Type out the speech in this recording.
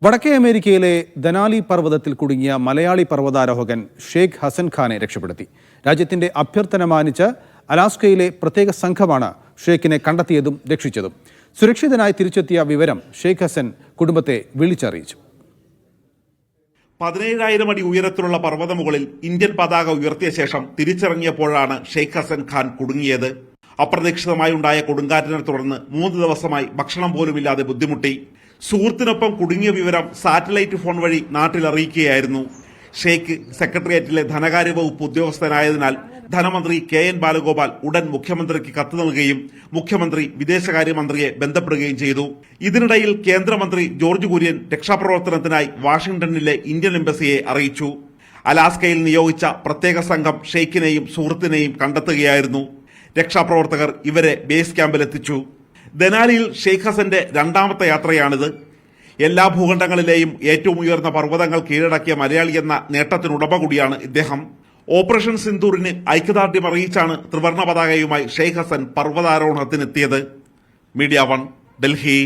വടക്കേ അമേരിക്കയിലെ ദനാലി പർവ്വതത്തിൽ കുടുങ്ങിയ മലയാളി പർവ്വതാരോഹകൻ ഷെയ്ഖ് ഹസൻ ഖാനെ രക്ഷപ്പെടുത്തി. രാജ്യത്തിന്റെ അഭ്യർത്ഥന മാനിച്ച് അലാസ്കയിലെ പ്രത്യേക സംഘമാണ് ഷെയ്ഖിനെ കണ്ടെത്തിയതും രക്ഷിച്ചതും. സുരക്ഷിതനായി തിരിച്ചെത്തിയ വിവരം ഷെയ്ഖ് ഹസൻ കുടുംബത്തെ വിളിച്ചറിയിച്ചു. 17,000 അടി ഉയരത്തിലുള്ള പർവ്വതമുകളിൽ ഇന്ത്യൻ പതാക ഉയർത്തിയ ശേഷം തിരിച്ചിറങ്ങിയപ്പോഴാണ് ഷെയ്ഖ് ഹസൻ ഖാൻ കുടുങ്ങിയത്. അപ്രതീക്ഷിതമായി ഉണ്ടായ കൊടുങ്കാറ്റിനെ തുടർന്ന് 3 ദിവസമായി ഭക്ഷണം പോലുമില്ലാതെ ബുദ്ധിമുട്ടി. സുഹൃത്തിനൊപ്പം കുടുങ്ങിയ വിവരം സാറ്റലൈറ്റ് ഫോൺ വഴി നാട്ടിൽ അറിയിക്കുകയായിരുന്നു. ഷെയ്ഖ് സെക്രട്ടേറിയറ്റിലെ ധനകാര്യ വകുപ്പ് ഉദ്യോഗസ്ഥനായതിനാൽ ധനമന്ത്രി KN ബാലഗോപാൽ ഉടൻ മുഖ്യമന്ത്രിക്ക് കത്ത് നൽകുകയും മുഖ്യമന്ത്രി വിദേശകാര്യമന്ത്രിയെ ബന്ധപ്പെടുകയും ചെയ്തു. ഇതിനിടയിൽ കേന്ദ്രമന്ത്രി ജോർജ് കുര്യൻ രക്ഷാപ്രവർത്തനത്തിനായി വാഷിംഗ്ടണിലെ ഇന്ത്യൻ എംബസിയെ അറിയിച്ചു. അലാസ്കയിൽ നിയോഗിച്ച പ്രത്യേക സംഘം ഷെയ്ഖിനെയും സുഹൃത്തിനെയും കണ്ടെത്തുകയായിരുന്നു. രക്ഷാപ്രവർത്തകർ ഇവരെ ബേസ് ക്യാമ്പിലെത്തിച്ചു. ദനാലിയിൽ ഷെയ്ഖ് ഹസന്റെ രണ്ടാമത്തെ യാത്രയാണിത്. എല്ലാ ഭൂഖണ്ഡങ്ങളിലെയും ഏറ്റവും ഉയർന്ന പർവ്വതങ്ങൾ കീഴടക്കിയ മലയാളി എന്ന നേട്ടത്തിനുടമ കൂടിയാണ് ഇദ്ദേഹം. ഓപ്പറേഷൻ സിന്ദൂറിന് ഐക്യദാർഢ്യം അറിയിച്ചാണ് ത്രിവർണ്ണ പതാകയുമായി ഷെയ്ഖ് ഹസൻ പർവ്വതാരോഹണത്തിനെത്തിയത്. മീഡിയ 1, ഡൽഹി.